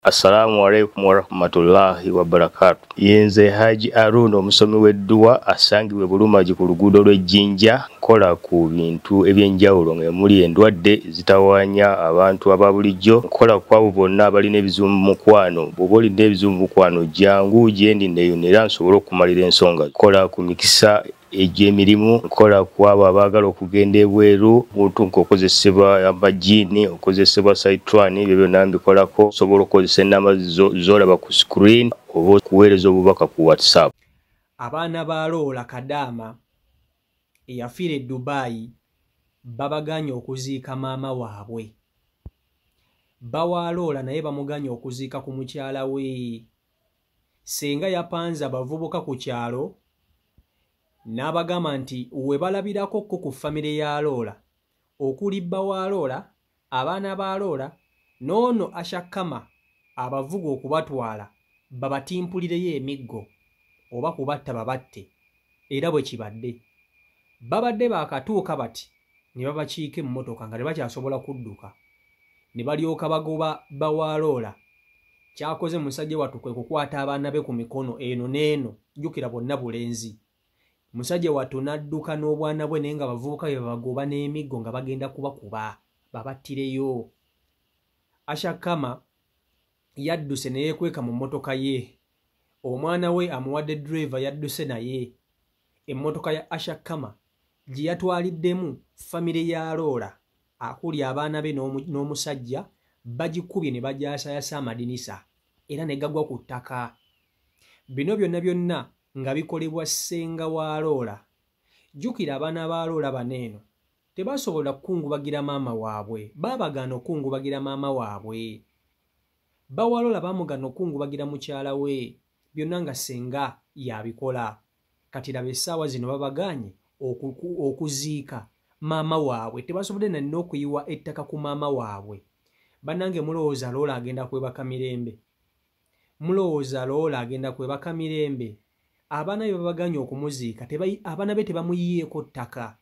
Assalamu alaikum wa rahmatullahi wa barakatuh. Yenze Haji Aruna omusomi w'edduwa asangibwe Bulumagi ku luguudo lw'Ejjinja kola ku bintu ebyenjawulo ng'emuli endwadde zitawaanya abantu ababulijjo. Kola ku abo bonna abalina ebizibu mu mukwano. Bw'oba olina ebizibu mu mukwano jangu gyendi neeyonera nsobole okumalira ensonga. Kola ku mikisa egy'emirimu, kola ku abo abaagala okugenda ebweru, omuntu ng'okozesebwa amajiini, okozesebwa saitwani, ebyo byonna mbikolako. Osobola okukozesa ennamba z'olaba ku screen oba okuweereza obubaka ku WhatsApp. Abaana ba Lola Kadaama eyafiira e Dubai babaganye okuziika maama waabwe. Bawa Lola naye bamuganye okuziika ku mukyala we. Senga yapanze abavubuka ku kyalo n'abagamba nti we balabirako ku famire ya Lola okuli bba wa Lola, abaana ba Lola n'ono Ashakama abavuga okubatwala babatimpulireyo emiggo oba kubatta babatte. Era bwe kibadde babadde baakatuuka bati ne babakiika emmotoka nga tebakyasobola kudduka, ne balyoka bagoba bba wa Lola. Kyakoze musajja wattu kwe kukwata abaana be ku mikono eno n'eno, jjukira bonna bulenzi. Musajja wattu n'adduka n'obwana bwe naye nga bavubuka be babagoba n'emiggo nga bagenda kubakuba babattireyo. Ashakama yadduse ne yeekweka mu mmotoka ye. Omwana we amuwadde driver yadduse naye. Emmotoka ya Ashakama gye yatwaliddemu famire ya Lola akuli abaana be n'omusajja bagikubye ne bagyasayasa amadinisa era ne gagwa ku ttaka. Bino byonna byonna nga bikolebwa ssenga wa Lola. Jjukira abaana ba Lola baneeno tebasobola kukungubagira maama waabwe, baabagaana okukungubagira maama waabwe. Bba wa Lola baamugana okukungubagira mukyala we, byonna nga ssenga yabikola. Kati laba essaawa zino babaganye okuziika maama waabwe, tebasobodde nanne okuyiwa ettaka ku maama waabwe. Bannange mulowooza Lola agenda kwebaka mirembe? Mulowooza Lola agenda kwebaka mirembe? Abaana be babaganye okumuziika, abaana be tebamuyiyeeko ttaka.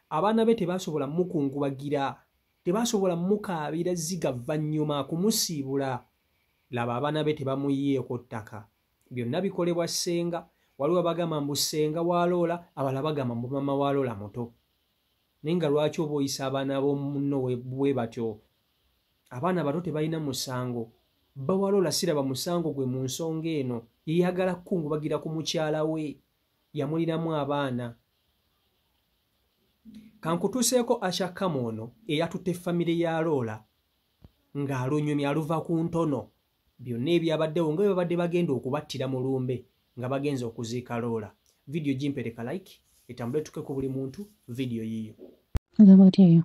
Abaana be tebasobola mukungubagira, tebasobola mukaabira zigavvannyuma kumusiibula. Laba abaana be tebamuyiyeeko ttaka. Byonna bikolebwa ssenga. Waliwo abagamba mbu ssenga wa Lola, abalala bagamba mbu maama wa Lola muto. Naye nga lwaki oba oyisa abaana b'omunno bwe batyo? Abaana bato tebalina musango. Bba wa Lola siraba musango gwe mu nsonga eno. Yeyagala kukungubagira ku mukyala we, yamuliramu abaana. Kankutuuseeko Ashakama ono eyatutte famire ya Lola ng'alunyumya aluva ku ntono. Byonna ebyabaddewo nga babadde bagenda okubattira mu lumbe nga bagenza okuziika Lola. Video gimpereka like etambule tuke ku buli muntu video yiyo. Ngabatiyo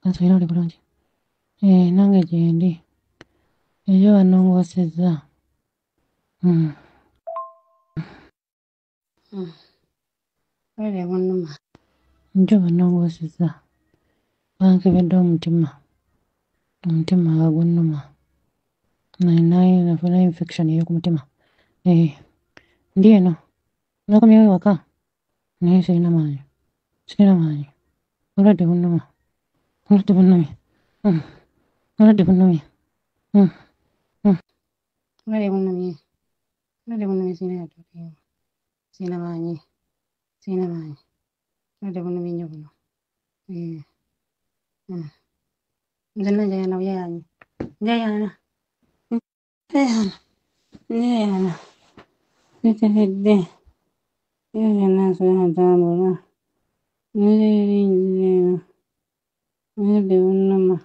kasira oli bulungi. Nange gyendi ejo wanongosezza. Wale munuma. Njo wanongosezza. Bankebedde omutima gunnuma. Naye nafuna infection ey'oku mutima. Ndi eno nakomyewo ewaka naye sirina maanyi. Obulwadde bunnumye. Wale munumye sina yatokeyo. Sina maanyi. Wale munumye nnyo buno. Nzenna njayana buyayanyi. Njayana. Niteredde. Yona nsobola ntambula. Nirengera. Obulwadde bunnuma.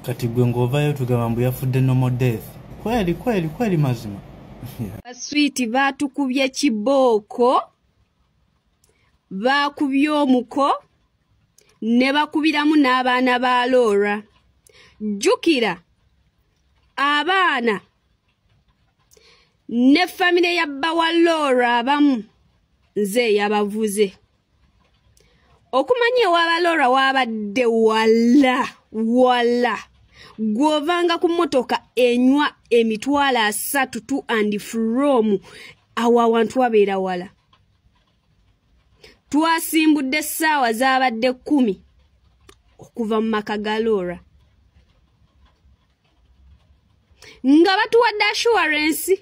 Kati gwe ng'ovaayo tugamba mbu yafudde normal death. Kweli mazima. Baswiti baatukubye kibooko, baakubye omuko, ne bakubiramu n'abaana ba Lola. Jjukira abaana ne famire ya bba wa Lola abamu nze yabavuze. Okumanya ewaaba Lola waabadde wala gw'ovanga ku mmotoka enywa emitwalo 3 to and from awo awantu wabeera wala. Twasimbudde essaawa zaabadde 10 okuva mu maka ga Laura nga batuwadde assurance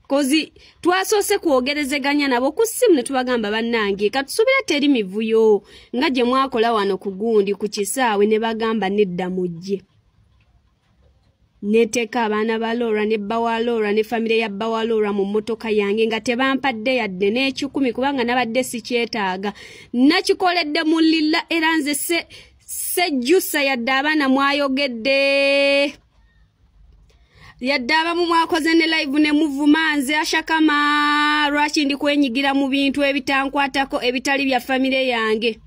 kozi twasoose kwogerezeganya nabo ku ssimu ne tubagamba bannange katusubira teri mivuyo nga gye mwakola wano ku gundi ku kisaawe ne bagamba nedda mujje neteeka abaana ba Laura ne bba wa Laura ne famire ya bba wa Laura mu mmotoka yange nga tebampadde yadde n'ekikumi kubanga nabadde sikyetaaga nakikoledde mu lilla era nze sejjusa yadde abaana mwayogedde yadde abamu mwakoze ne live ne muvuma nze ashakama lwaki ndi kwenyigira mu bintu ebitankwatako ebitali bya famire yange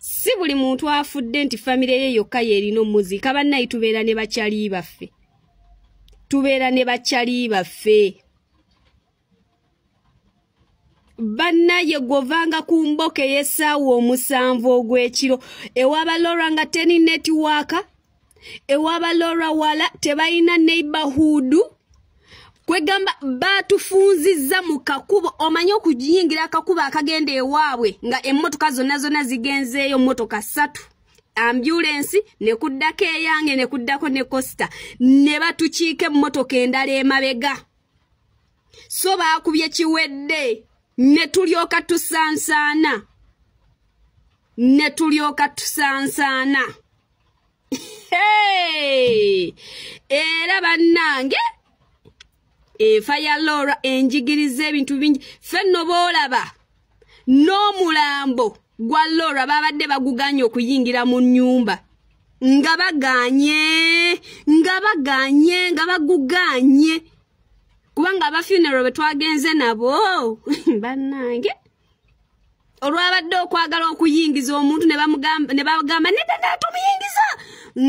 si buli muntu afudde nti famire ye yokka yerino muzika bannayi tubeera ne bakyali baffe bannaye govanga ku mboke yesaawa omusanvu ogw'ekiro ewaba Laura nga teni netiwaaka ewaba Laura wala tebayina neighborhood kwegamba batufunziza mu kakubo omanyi okugiyingira akakubo akagenda ewaabwe nga emmotoka zonna zigenzeeyo mmotoka 3 ambulance ne kuddako eyange ne kuddako ne Costa ne batukiika emmotoka endala emabega so baakubye kiwedde ne tulyoka tusansaana hey! Era bannange efa ya Laura enjigiriza ebintu bingi fenno boolaba n'omulambo gwa Laura babadde baguganye okuyingira mu nnyumba nga baguganye kubanga abafuneral betwagenze nabo bannange olwabadde okwagala okuyingiza omuntu ne bagamba nedda tumuyingiza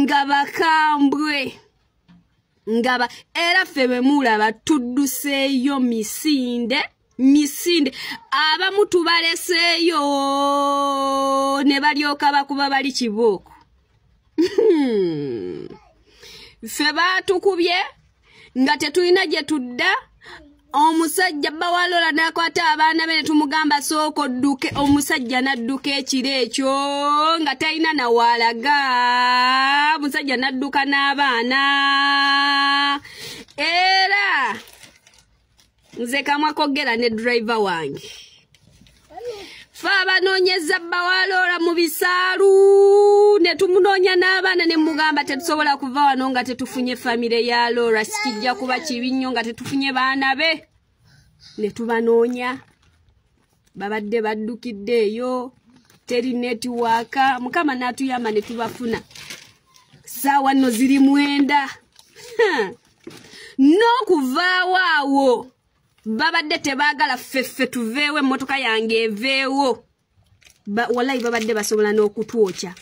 nga bakambwe era ffe bemulaba tudduseeyo misinde abamu tubaleseeyo ne balyoka bakuba bali kibooko ffe batukubye nga tetulina gye tudda omusajja bba wa Laura n'akwata abaana be ne tumugamba sooka odduke omusajja n'adduka ekiro ekyo nga talina na waalaga omusajja n'adduka n'abaana era nze kamwa kogera ne driver wange fe abanoonyeza bba wa Laura mu bisaalu ne tumunoonya n'abaana ne mugamba tetusobola kuva wano nga tetufunye famire ya Laura sikijja kuba kibi nnyo nga tetufunye baana be ne tubanoonya babadde baddukidde eyo teri netiwaaka mukama n'atuyamba ne tubafuna saawa nno ziri 9 n'okuvaawo awo babadde tebaagala ffeffe tuveewo emmotoka yange eveewo wallahi babadde basobola n'okutwokya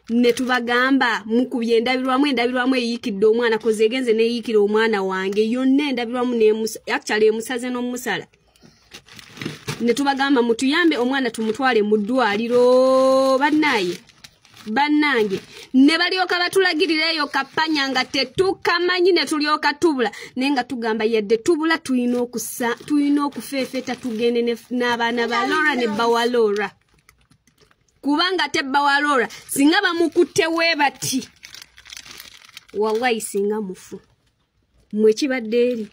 ne tubagamba mukubye endabirwamu eyiikidde omwana koze egenze neyiikira omwana wange yonna endabirwamu actually emusaze n'omusala ne tubagamba mutuyambe omwana tumutwale mu ddwaliro bannange ne balyoka batulagirira eyo kappanya nga tetukamanyi ne tulyoka tubula naye nga tugamba yadde tubula tulina okufeefeta tugende n'abaana ba Laura ne bba wa Laura kubanga tebba wa Laura singa bamukutte webati wallahi singa mufu mwekibadde eri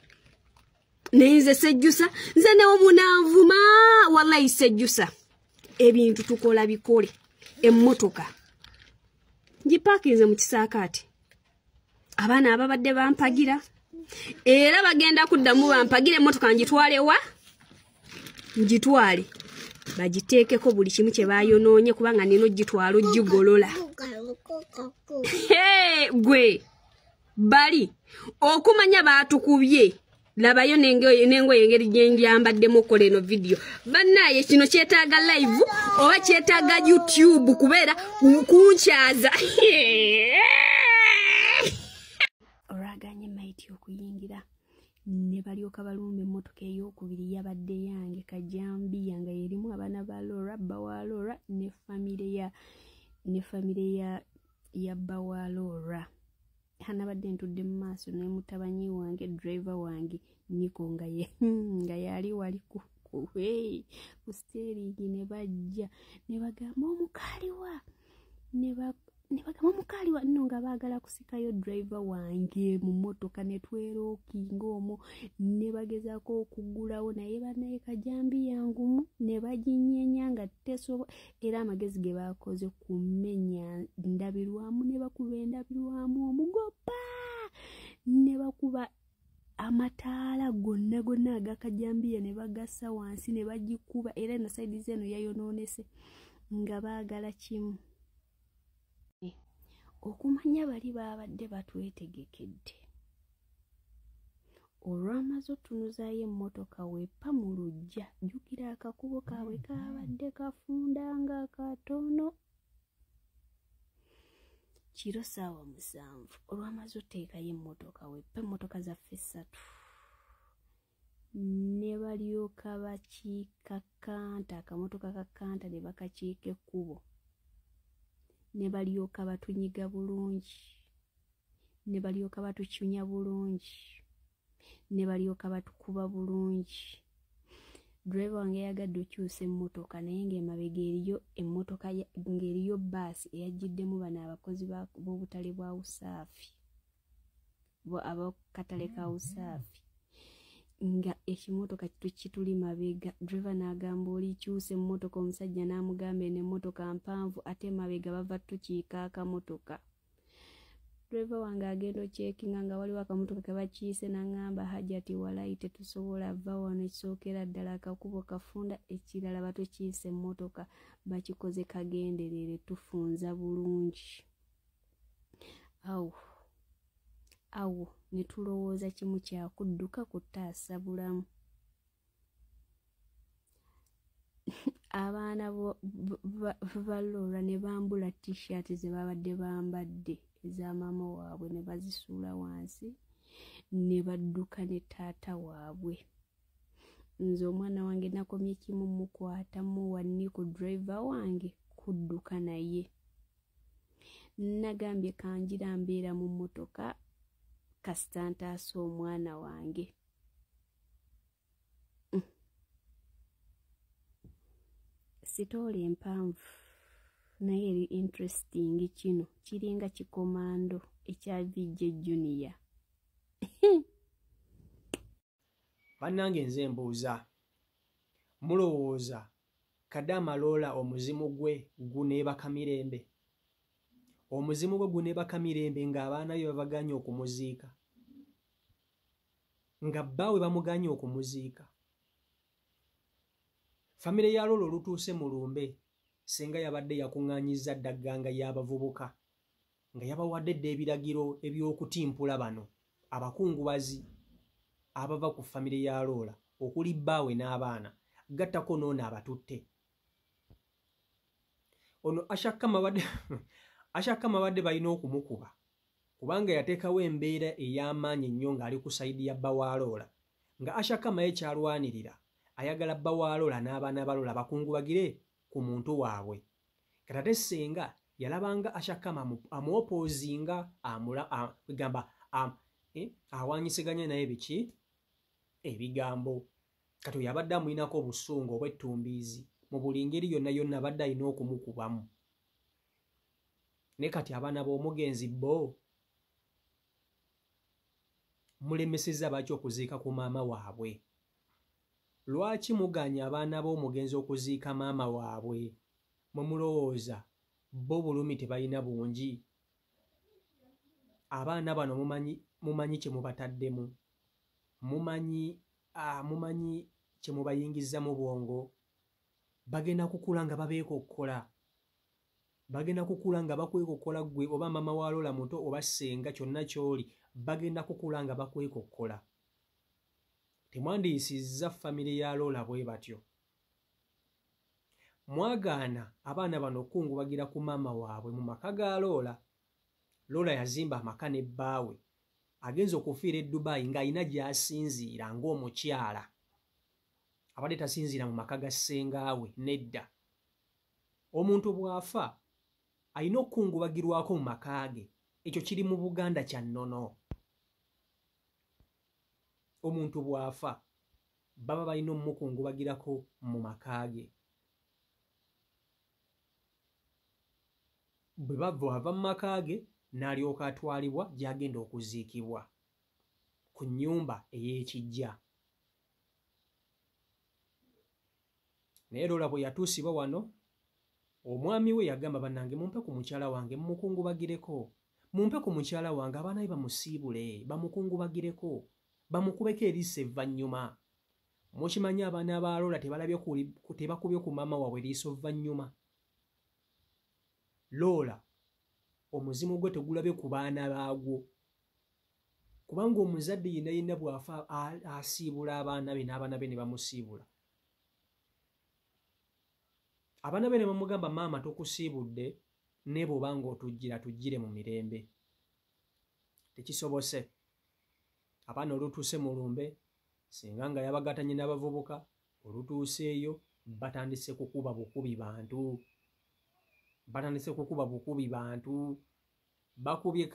nze sejjusa nze ne omunanvuma wallahi sejjusa ebintu tukola bikole emmotoka ngipakinze mu kisaakaati abaana ababadde bampagira era bagenda kuddamu bampagira emmotoka ngitwale bagiteekeko buli kimu kye bayonoonye kubanga nino gitwalo gigolola gwe bali okumanya batukubye labayo n'engoye engeri gyengyambaddemu okukola eno video bannaye kino kyetaaga live oba kyetaaga YouTube kubeera kunkyaza olwaganye maiti okuyingira ne balyoka balumba emmotoka ey'okubiri yabadde yange Kajambiya nga yerimu abaana ba Laura bba wa Laura ne famire ya bba wa Laura hanabadde ntudde mu maaso ne mutabanyi wange driver wange Niko nga yali wali ku steering ne bajja ne bagamba omukaliwa ne bagamba mukali wanno nga baagala kusikayo driver wange mu mmotoka ne twerokinga omwo ne bagezaako okugulawo naye banaye kajambi yangumu ne baginyeenya nga era amagezi ge baakoze kumenya ndabirwamu ne bakuba endabirwamu omugopa ne bakuba amataala gonna agakajambiya ne bagassa wansi ne bagikuba era na saidi zeno yayonoonese nga baagala kimu okumanya bali baabadde batwetegekedde olwamaze otunuzaayo emmotoka weepa mu luggya jjukira akakubo kaabwe kaabadde kafunda nga katono kiro ssaawa 7 olwamaze oteekayo emmotoka weepa emmotoka zaffe 3 ne balyoka bakiika kanta akamotoka ka kanta ne bakakiika ekkubo ne balyoka batunyiga bulungi ne balyoka batukyunya bulungi ne balyoka batukuba bulungi driver wange yagadde okyusa emmotoka naye ng'emabega eriyo emmotoka ng'eriyo baasi eyajjiddemu bano abakozi b'obutale bwa usaafi ab'akatale ka usaafi nga ekimotoka kituli mabega driver n'agamba olikyusa emmotoka omusajja n'amugamba eno emmotoka mpanvu ate mabega bava tukiika akamotoka driver wange agenda okyekinga nga waliwo akamotoka ke bakiise n'angamba hajati walayi tetusobola vva wano ekisookera ddala akakubo kafunda ekirala batukiise emmotoka bakikoze kagenderere tufunza bulungi awo ne tulowooza kimu kyakudduka kutaasa bulamu abaana balora ne bambula t-shirt ze babadde bambadde eza maama waabwe ne bazisuula wansi ne badduka ne taata waabwe nze omwana wange nakomye kimu mukwatamu wanni ku driver wange kudduka naye nagambye kanjira mbeera mu mmotoka kasita ntaasa omwana wange sitooli empanvu naye eri interesting kino kiringa kikomando ekya VJ Junior bannange nze mbuuza mulowooza Kadama Lola omuzimu gwe guneebaka mirembe omuzimu gwe guneebaka mirembe ng'abaana be babaganye okumuziika nga bbaawe bamuganye okumuziika famire ya Lola olutuuse mu lumbe senga yabadde yakuŋŋaanyizza dagganga y'abavubuka nga yabawadde dde ebiragiro eby'okutimpula bano abakungubazi abava ku famire ya Lola okuli bbaawe n'abaana gattako n'ono abatutte ono Ashakama badde balina okumukuba kubanga yateekawo embeera ey'amaanyi ennyo ng'ali ku sayidi ya bba wa Lola nga Ashakama ye kyalwanirira ayagala bba wa Lola n'abaana ba Lola bakungubagire ku muntu waabwe katate senga yalabanga Ashakama amuopoozinga gamba awaanyisiganya naye biki ebigambo kati yabadde amuyinako obusungu obw'ettumbiizi mu buli ngeri yonna badde alina okumukubamu ne kati abaana b'omugenzi bo mulemesezza baki okuziika ku maama waabwe lwaki muganya abaana b'omugenzi okuziika maama waabwe mwe mulowooza bo bulumi tebalina bungi abaana bano mumanyi kye mubataddemu mumanyi kye mubayingiza mu bwongo bagenda kukula nga babeekokkola bagenda kukula nga bakwekokkola ggwe oba maama wa Lola muto oba ssenga kyonna ky'oli bagenda kukula nga bakwekokkola temwandiyisizza famire ya Lola bwe batyo mwagaana abaana bano okungubagira ku maama waabwe mu maka ga Lola Lola yazimba amaka ne bbaawe agenza okufiira e Dubai ng'alina gy'asinziira ng'omukyala abadde tasinziira mu maka ga ssengaawe nedda omuntu bw'afa alina okukungubagirwako mu maka ge ekyo kiri mu Buganda kya nnono omuntu bw'afa baba balina omukungubagirako mu maka ge bwe bava ava mu maka ge n'alyoka atwalibwa gy'agenda okuziikibwa ku nnyumba ey'ekijja. Naye Loola bwe yatuusibwa wano, omwami we yagamba bannange mumpe ku mukyala wange mumukungubagireko, mumpe ku mukyala wange abaana be bamusiibule bamukungubagireko bamukubeko eriiso evvannyuma. Mukimanyi abaana ba Loola tebakubye ku maama waabwe eriiso vvannyuma. Loola omuzimu gwe tegulabye ku baana baagwo, kubanga omuzadde yenna bw'afa asiibula abaana be n'abaana be ne bamusiibula. Abaana be ne bamugamba maama tokusiibudde ne bw'oba ng'otujjira tujjire mu mirembe. Tekisobose. Abaana olutuuse mu lumbe singa nga yabagatanye n'abavubuka olutuuseeyo batandise kukuba bukubi bantu. Batandise kukuba bukubi bantu. Bakubye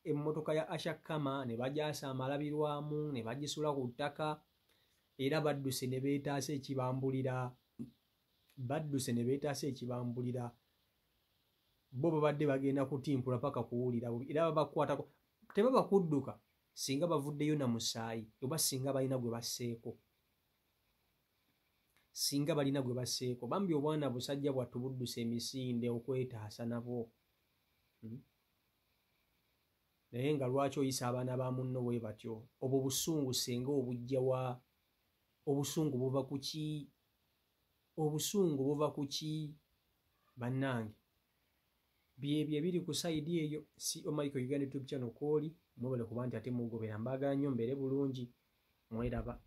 emmotoka ya Ashakama ne bagyasa amalabirwamu ne bagisula ku ttaka era badduse ne beetaasa ekibambulira. Bo babadde bagenda kutimpula paka kuwulira era babakwatako tebabakudduka singa bavuddeyo na musaayi oba singa balina gwe basseeko. Bambi obwana busajja bwattu budduse emisinde okwetaasa nabwo. Naye nga lwaki oyisa abaana ba munno bwe batyo? Obwo busungu senga obujja wa? Obusungu buva ku ki? Bannange byebyo ebiri ku sayidi eyo. Si Michael Uganda YouTube channel kwoli mwebale kuba nti ate mugobera mbaagala nnyo mbeere bulungi mweraba.